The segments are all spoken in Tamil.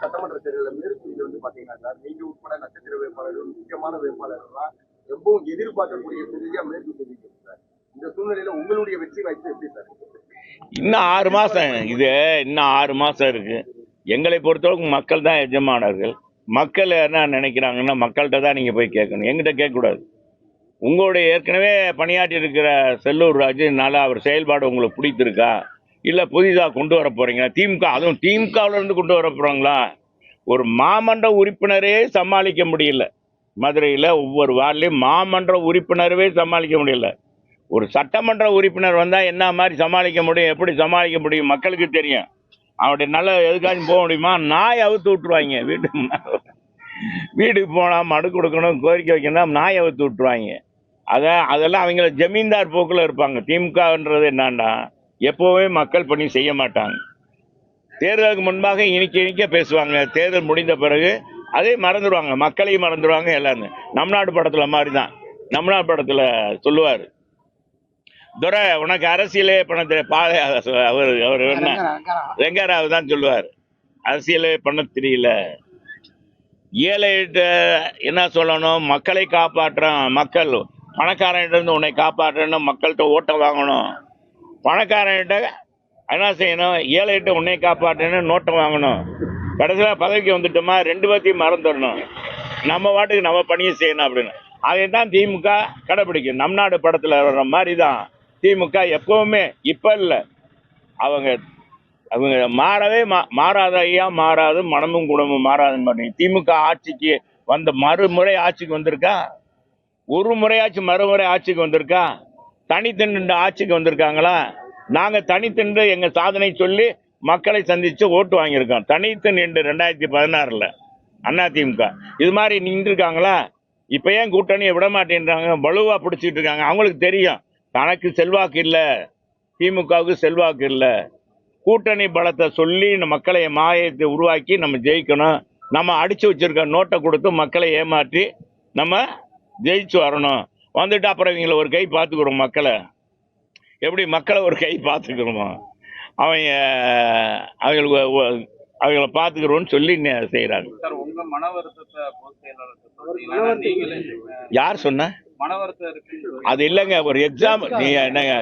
சட்டமன்ற தேர்தலில் மேற்கொண்டு வந்து பாத்தீங்கன்னா நீங்க உட்பட நட்சத்திர வேட்பாளர்கள் முக்கியமான வேட்பாளர்கள்லாம் ரொம்பவும் எதிர்பார்க்கக்கூடிய தொகுதியா மேற்கு தொகுதி சார். இந்த சூழ்நிலையில உங்களுடைய வெற்றி வாய்ப்பு எப்படி சார்? இன்னும் 6 மாசம் இன்னும் 6 மாசம் இருக்கு. எங்களை பொறுத்தவரைக்கும் மக்கள் தான் எஜமானர்கள். மக்கள் என்ன நினைக்கிறாங்கன்னா மக்கள்கிட்ட தான் நீங்க போய் கேட்கணும், எங்கிட்ட கேட்கக்கூடாது. உங்களுடைய ஏற்கனவே பணியாற்றி இருக்கிற செல்லூர் ராஜுனால அவர் செயல்பாடு உங்களுக்கு பிடித்திருக்கா, இல்ல புதிதாக கொண்டு வர போறீங்களா? திமுக, அதுவும் திமுகவுல இருந்து கொண்டு வர போறாங்களா? ஒரு மாமன்ற உறுப்பினரே சமாளிக்க முடியல. மதுரையில் ஒவ்வொரு வார்டிலையும் மாமன்ற உறுப்பினரவே சமாளிக்க முடியல. ஒரு சட்டமன்ற உறுப்பினர் வந்தால் என்ன மாதிரி சமாளிக்க முடியும், எப்படி சமாளிக்க முடியும் மக்களுக்கு தெரியும். அவருடைய நல்ல எதுக்காச்சும் போக முடியுமா? நாய் அவுத்து விட்டுருவாங்க. வீட்டுக்கு போனால் மடு கொடுக்கணும், கோரிக்கை வைக்கணும், நாய் அவுத்து விட்டுருவாங்க. அதெல்லாம் அவங்கள ஜமீன்தார் போக்கில் இருப்பாங்க. திமுகன்றது என்னன்னா எப்போவுமே மக்கள் பணி செய்ய மாட்டாங்க. தேர்தலுக்கு முன்பாக இனிக்க பேசுவாங்க, தேர்தல் முடிந்த பிறகு அதே மறந்துடுவாங்க, மக்களையும் மறந்துடுவாங்க. எல்லாரும் நம் நாடு படத்தில் மாதிரி தான். நம் நாடு படத்தில் சொல்லுவார், துரை உனக்கு அரசியலே பண்ண அவர் என்ன ரெங்கராவ் தான் சொல்லுவார், அரசியலே பண்ண தெரியல. ஏழைகிட்ட என்ன சொல்லணும், மக்களை காப்பாற்றுறான். மக்கள் பணக்காரன்கிட்ட உன்னை காப்பாற்றணும், மக்கள்கிட்ட ஓட்டை வாங்கணும். பணக்காரன்கிட்ட என்ன செய்யணும், ஏழைகிட்ட உன்னை காப்பாற்றணும், நோட்டம் வாங்கணும். கடைசியில் பதவிக்கு வந்துட்டோமா 2 பேர்த்தையும் மறந்துடணும், நம்ம வாட்டுக்கு நம்ம பணியை செய்யணும் அப்படின்னு. அதை தான் திமுக கடைபிடிக்கும். நம் நாடு படத்தில் வர்ற மாதிரி தான் திமுக எப்பவுமே. இப்போ இல்லை, அவங்க மாறவே மாறாத ஐயா, மாறாது மனமும் குணமும் மாறாதுன்னு பண்ணி திமுக ஆட்சிக்கு வந்த மறுமுறை ஆட்சிக்கு வந்திருக்கா? ஒரு முறையாச்சும் மறுமுறை ஆட்சிக்கு வந்திருக்கா? தனித்தண்டு ஆட்சிக்கு வந்திருக்காங்களா? நாங்கள் தனித்தண்டு எங்கள் சாதனை சொல்லி மக்களை சந்தித்து ஓட்டு வாங்கியிருக்கோம். தனித்து நின்று 2016 அதிமுக இது மாதிரி நின்றுருக்காங்களா? இப்போ ஏன் கூட்டணியை விட மாட்டேன்றாங்க, வலுவாக பிடிச்சிட்டு இருக்காங்க. அவங்களுக்கு தெரியும் தனக்கு செல்வாக்கு இல்லை, திமுகவுக்கு செல்வாக்கு இல்லை. கூட்டணி பலத்தை சொல்லி மக்களை மாயத்தை உருவாக்கி நம்ம ஜெயிக்கணும். நம்ம அடித்து வச்சிருக்க நோட்டை கொடுத்து மக்களை ஏமாற்றி நம்ம ஜெயிச்சு வரணும். வந்துட்டு அப்புறம் இவங்களை ஒரு கை பார்த்துக்கிறோம். மக்களை எப்படி மக்களை ஒரு கை பார்த்துக்கிறோமோ அவங்கள பார்த்துக்கிறோன்னு சொல்லி செய்கிறாங்க. யார் சொன்ன? அது இல்லைங்க, ஒரு எக்ஸாம். நீ என்னங்க,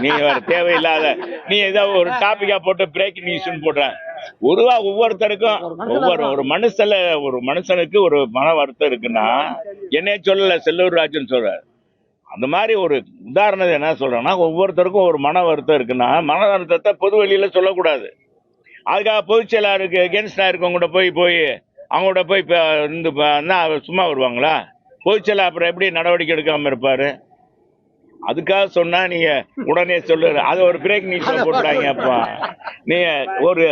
நீ வேற தேவையில்லாத நீ ஏதோ ஒரு டாபிக்கா போட்டு பிரேக்கிங் நியூஸ் போடுற. ஒவ்வொருத்தருக்கும் ஒரு மனுஷனுக்கு ஒரு மன வருத்தம் இருக்குன்னா என்னைய சொல்லல, செல்லூர் ராஜன் சொல்ற. அந்த மாதிரி ஒரு உதாரணத்தை என்ன சொல்றேன்னா, ஒவ்வொருத்தருக்கும் ஒரு மன வருத்தம் இருக்குன்னா மன வருத்தத்தை பொது வெளியில சொல்லக்கூடாது. அதுக்காக பொதுச் செயலாளருக்கு எகென்ஸ்டா இருக்கவங்க போய் அவங்களோட போய் சும்மா வருவாங்களா? பொதுச் செயலாளர் அப்புறம் எப்படி நடவடிக்கை எடுக்காம இருப்பாரு? அதுக்காக சொன்னா நீங்க உடனே சொல்லு, அது ஒரு பிரேக் நியூஸ் போட்டுறாங்க. அப்பா நீங்க ஒரு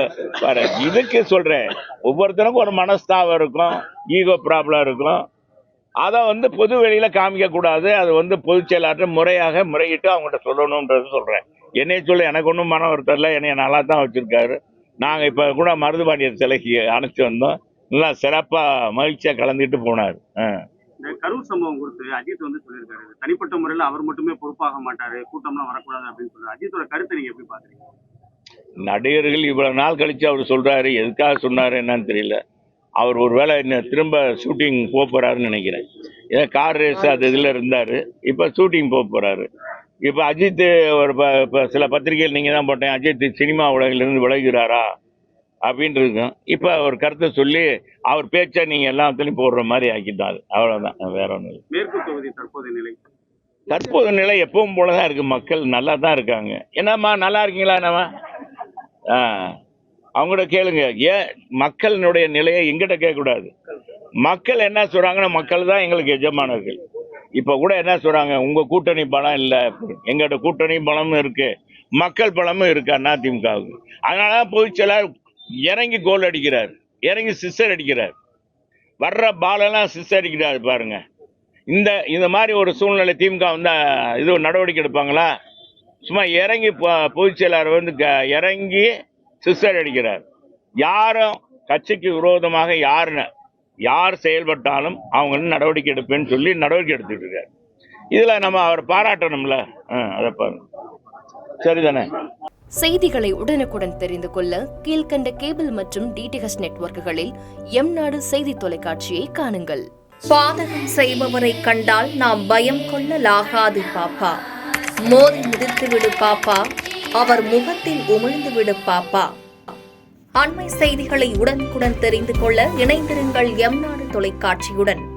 இதுக்கு சொல்றேன், ஒவ்வொருத்தருக்கும் ஒரு மனஸ்தாபம் இருக்கும், ஈகோ ப்ராப்ளம் இருக்கும். அதை பொது வெளியில காமிக்க கூடாது. அது பொதுச் செயலாளர் முறையிட்டு அவங்ககிட்ட சொல்லணும்ன்றது சொல்றேன். என்னைய சொல்ல எனக்கு ஒன்றும் மன வருத்தம் இல்லை, என்னைய நல்லா தான் வச்சிருக்காரு. நாங்கள் இப்போ கூட மருதுபாண்டியர் சிலைக்கு அனுப்பிச்சு வந்தோம், நல்லா சிறப்பாக மகிழ்ச்சியாக கலந்துக்கிட்டு போனார். கரூர் சம்பவம் குறித்து அஜித் சொல்லியிருக்காரு, தனிப்பட்ட முறையில் அவர் மட்டுமே பொறுப்பாக மாட்டாரு, கூட்டம்லாம் வரக்கூடாது அப்படின்னு சொல்லி அஜித்தோட கருத்தை நீங்க எப்படி பாக்குறீங்க? நடிகர்கள் இவ்வளவு நாள் கழிச்சு அவர் சொல்றாரு, எதுக்காக சொன்னாரு என்னன்னு தெரியல. அவர் ஒருவேளை திரும்ப ஷூட்டிங் போறாருன்னு நினைக்கிறேன். ஏன்னா கார் ரேஸ் அது இதில் இருந்தார், இப்போ ஷூட்டிங் போறாரு. இப்போ அஜித் இப்போ சில பத்திரிகைகள் நீங்கள் தான் போட்டேன், அஜித் சினிமா உலகிலிருந்து விலகுகிறாரா அப்படின்ட்டு இருக்கும். இப்போ அவர் கருத்தை சொல்லி அவர் பேச்சை நீங்கள் எல்லாத்துலையும் போடுற மாதிரி ஆக்கிட்டாரு. அவ்வளோதான், வேற ஒன்றும் இல்லை. மேற்கு தொகுதி தற்போது நிலை எப்பவும் போலதான் இருக்கு. மக்கள் நல்லா தான் இருக்காங்க. என்னம்மா நல்லா இருக்கீங்களா? என்னம்மா அவங்களோட கேளுங்க. ஏன் மக்களினுடைய நிலையை எங்கிட்ட கேட்கக்கூடாது? மக்கள் என்ன சொல்றாங்கன்னா, மக்கள் தான் எங்களுக்கு எஜமானர்கள். இப்ப கூட என்ன சொல்றாங்க, உங்க கூட்டணி பலம் இல்லை, எங்கள்கிட்ட கூட்டணி பலமும் இருக்கு, மக்கள் பலமும் இருக்கு அதிமுகவுக்கு. அதனாலதான் பொதுச் செயலாளர் இறங்கி கோல் அடிக்கிறார், இறங்கி சிக்ஸர் அடிக்கிறார், வர்ற பாலெல்லாம் சிக்ஸர் அடிக்கிறாரு. பாருங்க, இந்த மாதிரி ஒரு சூழ்நிலை திமுக இது நடவடிக்கை எடுப்பாங்களா? சும்மா இறங்கி பொதுச் செயலாளர் இறங்கி சிக்ஸர் அடிக்கிறார். யாரும் கட்சிக்கு விரோதமாக யார் செயல்பட்டாலும் அவங்க நடவடிக்கை எடுப்பேன்னு சொல்லி நடவடிக்கை எடுத்துட்டு இருக்காரு. இதுல நம்ம அவர் பாராட்டணும்ல, அதை பாருங்க. சரிதானே? செய்திகளை உடனுக்குடன் தெரிந்து கொள்ள கீழ்க்கண்ட கேபிள் மற்றும் டிடிஎச் நெட்வொர்க்குகளில் எம்நாடு செய்தி தொலைக்காட்சியை காணுங்கள். பாதகம் செய்பவரை கண்டால் நாம் பயம் கொள்ளலாகாது பாப்பா. மோதி மிதித்துவிடு பாப்பா, அவர் முகத்தில் உமிழ்ந்துவிடு பாப்பா. அண்மை செய்திகளை உடனுக்குடன் தெரிந்து கொள்ள இணைந்திருங்கள் எம்நாடு தொலைக்காட்சியுடன்.